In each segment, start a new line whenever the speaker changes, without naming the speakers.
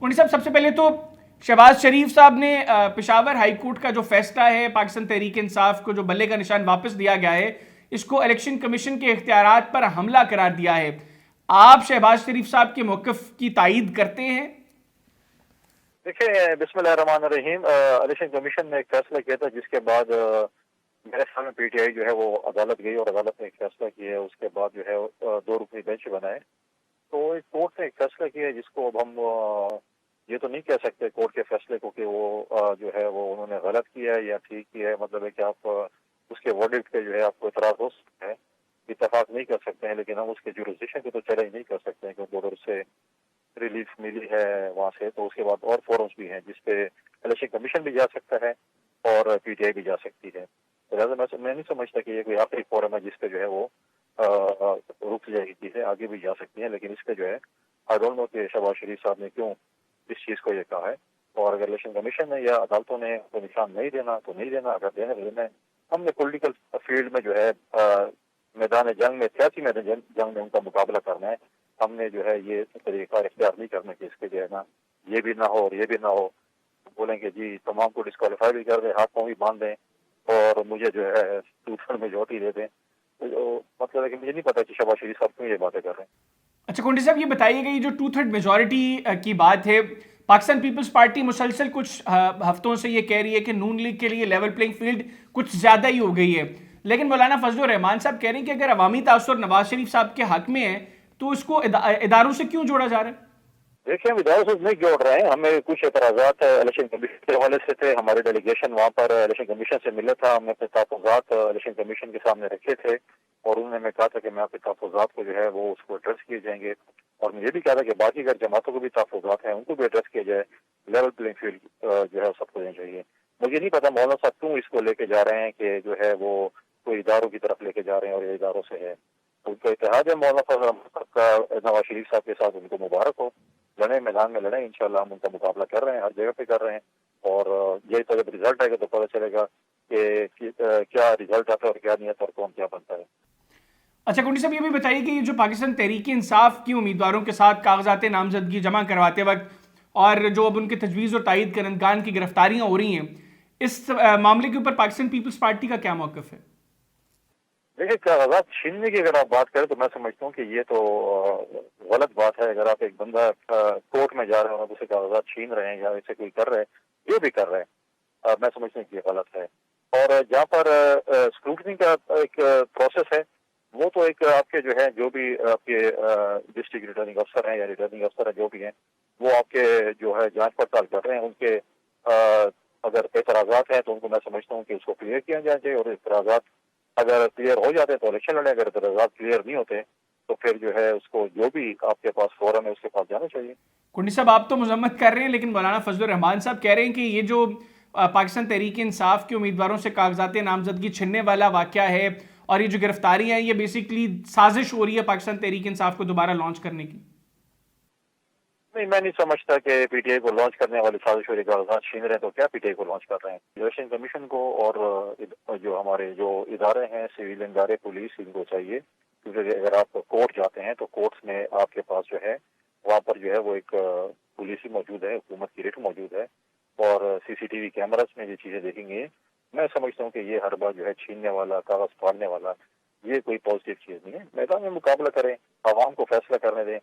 मुंशी साहब, सबसे पहले तो शहबाज शरीफ साहब ने पेशावर हाई कोर्ट का जो फैसला है पाकिस्तान तहरीक इंसाफ को जो बल्ले का निशान वापस दिया गया है, इसको इलेक्शन कमीशन के इख्तियारात पर हमला करार दिया है। आप शहबाज शरीफ साहब के मौक़िफ़ की तायीद करते हैं?
देखिए, बिस्मिल्लाहिर्रहमानिर्रहीम, इलेक्शन कमीशन ने एक फैसला किया था जिसके बाद मेरे ख्याल में पीटीआई जो है वो अदालत गई और अदालत ने एक फैसला किया है। उसके बाद जो है दो रुकनी बेंच बनाए। तो एक कोर्ट ने एक फैसला किया है जिसको अब हम ये तो नहीं कह सकते कोर्ट के फैसले को कि वो जो है वो उन्होंने गलत किया है या ठीक किया है। मतलब है कि आप उसके वर्डिक्ट पे जो है आपको इतराज हो सकता है, इत्तेफाक नहीं कर सकते हैं, लेकिन हम उसके जुरिसडिक्शन को तो चैलेंज नहीं कर सकते हैं क्योंकि अगर उससे रिलीफ मिली है वहाँ से तो उसके बाद और फोरम्स भी हैं जिसपे इलेक्शन कमीशन भी जा सकता है और पीटीआई भी जा सकती है। तो लिहाजा मैं नहीं समझता कि ये कोई आखिरी फोरम है जिसपे जो है वो रुक जाएगी चीजें, आगे भी जा सकती हैं। लेकिन इसपे जो है आई डोंट नो कि शहबाज शरीफ साहब ने क्यों इस चीज को ये कहा है। और अगर इलेक्शन कमीशन ने या अदालतों ने कोई निशान नहीं देना तो नहीं देना, अगर देना तो देना है। हमने पॉलिटिकल फील्ड में जो है मैदान जंग में, सियासी मैदान जंग में उनका मुकाबला करना है। हमने जो है ये तरीका इख्तियार नहीं करना कि इसके जो है ना ये भी ना हो और ये भी ना हो। बोलेंगे जी तमाम को डिस्क्वालीफाई भी कर दें, हाथ पाँव भी बांध दें और मुझे जो है 2/3 मेजॉरिटी दे दें। तो मतलब है कि मुझे नहीं पता कि शहबाज शरीफ साहब क्यों ये बातें कर रहे हैं।
अच्छा कुंडी साहब, ये बताइएगा, ये जो 2/3 मेजॉरिटी की बात है, पाकिस्तान पीपल्स पार्टी मुसलसल कुछ हफ्तों से ये कह रही है कि नून लीग के लिए लेवल प्लेइंग फील्ड कुछ ज़्यादा ही हो गई है। लेकिन मौलाना फजलुर रहमान साहब कह रहे हैं कि अगर अवामी तासुर नवाज शरीफ साहब के हक में है तो इसको इदारों से क्यों जोड़ा जा रहा है?
देखिए, हम इदारों से नहीं जोड़ रहे हैं। हमें कुछ एतराज़ात इलेक्शन कमीशन के हवाले से थे। हमारे डेलीगेशन वहाँ पर इलेक्शन कमीशन से मिला था। हमने अपने तहफ़्फ़ुज़ात इलेक्शन कमीशन के सामने रखे थे और उन्होंने हमें कहा था कि मैं आपके तहफ़्फ़ुज़ात को जो है वो उसको एड्रेस किए जाएंगे। और मुझे भी कहा था कि बाकी अगर जमातों को भी तहफ़्फ़ुज़ात हैं उनको भी एड्रेस किया जाए। लेवल प्लेइंग फील्ड जो है सबको देनी चाहिए। मुझे नहीं पता मौलाना साहब क्यों इसको लेके जा रहे हैं कि जो है वो कोई इदारों की तरफ लेके जा रहे हैं और ये इदारों से है। उनका इत्तेहाद है मौलाना साहब का नवाज शरीफ साहब के साथ, उनको मुबारक हो। लड़े मैदान में लड़े, इंशाल्लाह हम उनका मुकाबला कर रहे हैं, हर जगह पे कर रहे हैं। और ये तो जब रिजल्ट आएगा तो पता चलेगा कि क्या रिजल्ट आता है और क्या नहीं आता और कौन क्या बनता है।
अच्छा कुंडी साहब, ये भी बताइए कि ये जो पाकिस्तान तहरीक इंसाफ की उम्मीदवारों के साथ कागजात नामजदगी जमा करवाते वक्त और जो अब उनके तजवीज़ और तायद करंदगान की गिरफ्तारियां हो रही हैं, इस मामले के ऊपर पाकिस्तान पीपल्स पार्टी का क्या मौक़िफ़ है?
देखिए, कागजात छीनने की अगर आप बात करें तो मैं समझता हूँ कि ये तो गलत बात है। अगर आप एक बंदा कोर्ट में जा रहे हो और उसे कागजात छीन रहे हैं या इसे कोई कर रहे हैं, ये भी कर रहे हैं, मैं समझता हूँ कि ये गलत है। और जहाँ पर स्क्रूटनी का एक प्रोसेस है, वो तो एक आपके जो है जो भी आपके डिस्ट्रिक्ट रिटर्निंग अफसर हैं या रिटर्निंग अफसर हैं जो भी हैं, वो आपके जो है जांच पड़ताल कर रहे हैं। उनके अगर एतराज़ात हैं तो उनको मैं समझता हूँ कि उसको क्लियर किया जाना चाहिए और एतराज़ात अगर क्लियर हो जाते हैं तो इलेक्शन लड़े, अगर एतराज़ात क्लियर नहीं होते तो फिर जो है उसको जो भी आपके पास फोरम है उसके पास जाना चाहिए।
कुंडी साहब, आप तो मजम्मत कर रहे हैं, लेकिन मौलाना फजलुर रहमान साहब कह रहे हैं कि ये जो पाकिस्तान तहरीक इंसाफ के उम्मीदवारों से कागजात नामजदगी छिनने वाला वाक़या है और ये जो गिरफ्तारी है, ये बेसिकली साजिश हो रही है पाकिस्तान तहरीक इंसाफ को दोबारा लॉन्च करने की।
नहीं, मैं नहीं समझता कि पीटीआई को लॉन्च करने वाले साजिश और कागजात छीन रहे हैं तो क्या पीटीआई को लॉन्च कर रहे हैं। इलेक्शन कमीशन को और जो हमारे जो इदारे हैं, सिविल इदारे, पुलिस, इनको चाहिए क्योंकि अगर आप कोर्ट जाते हैं तो कोर्ट्स में आपके पास जो है वहाँ पर जो है वो एक पुलिस ही मौजूद है, हुकूमत की रिट मौजूद है और सीसीटीवी कैमरास में ये चीजें देखेंगे। मैं समझता हूँ कि ये हर बार जो है छीनने वाला, कागज फाड़ने वाला, ये कोई पॉजिटिव चीज नहीं है। मैदान में मुकाबला करें, आवाम को फैसला करने दें,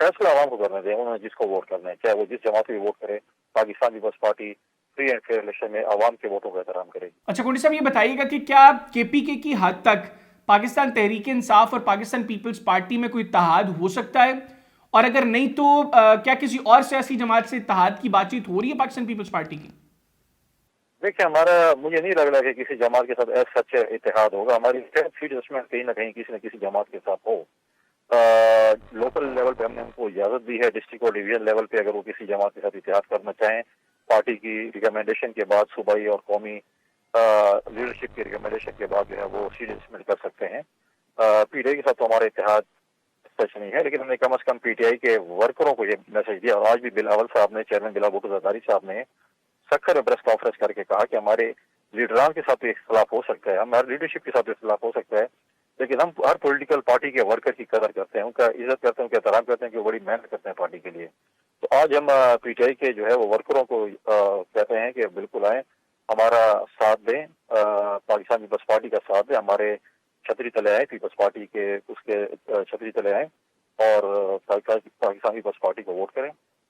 फैसला आवाम को करने दें, उन्होंने जिसको वोट करना है, चाहे वो जिस जमात भी वोट करे। Pakistan Peoples Party free and fair election में आवाम के वोटों का एहतराम करेगी।
अच्छा कुंडी साहब, ये बताइएगा कि क्या केपीके की हद तक पाकिस्तान तहरीक इंसाफ और पाकिस्तान पीपल्स पार्टी में कोई इत्तेहाद हो सकता है, और अगर नहीं तो क्या किसी और सियासी जमात से इत्तेहाद की बातचीत हो रही है पाकिस्तान पीपल्स पार्टी की?
देखिए, मुझे नहीं लग रहा कि किसी जमात के साथ ऐसा सच्चा इत्तेहाद होगा। हमारी सीट जजमेंट कहीं ना कहीं किसी न किसी जमात के साथ हो। लोकल लेवल पे हमने उनको इजाजत दी है, डिस्ट्रिक्ट और डिवीजन लेवल पे अगर वो किसी जमात के साथ इत्तेहाद करना चाहें, पार्टी की रिकमेंडेशन के बाद, सूबाई और कौमी लीडरशिप की रिकमेंडेशन के बाद जो है वो सीट जजमेंट कर सकते हैं। पीटीआई के साथ तो हमारा इत्तेहाद सच नहीं है, लेकिन हमने कम से कम पीटीआई के वर्करों को ये मैसेज दिया। और आज भी बिलावल साहब ने, चेयरमैन बिलावल भुट्टो जरदारी साहब ने सखर में प्रेस कॉन्फ्रेंस करके कहा कि हमारे लीडरान के साथ इख्तलाफ हो सकता है, हमारे लीडरशिप के साथ इख्तलाफ हो सकता है, लेकिन हम हर पॉलिटिकल पार्टी के वर्कर की कदर करते हैं, उनका इज्जत करते हैं, उनका एहतराम करते हैं कि वो बड़ी मेहनत करते हैं पार्टी के लिए। تو آج ہم پی ٹی آئی کے جو ہے وہ ورکروں کو کہتے ہیں کہ بالکل آئیں، ہمارا ساتھ دیں، پاکستان پیپلز پارٹی کا ساتھ دیں، ہمارے چھتری تلے آئیں، پیپلز پارٹی کے اس کے چھتری تلے آئیں اور پاکستان پیپلز پارٹی کو ووٹ کریں۔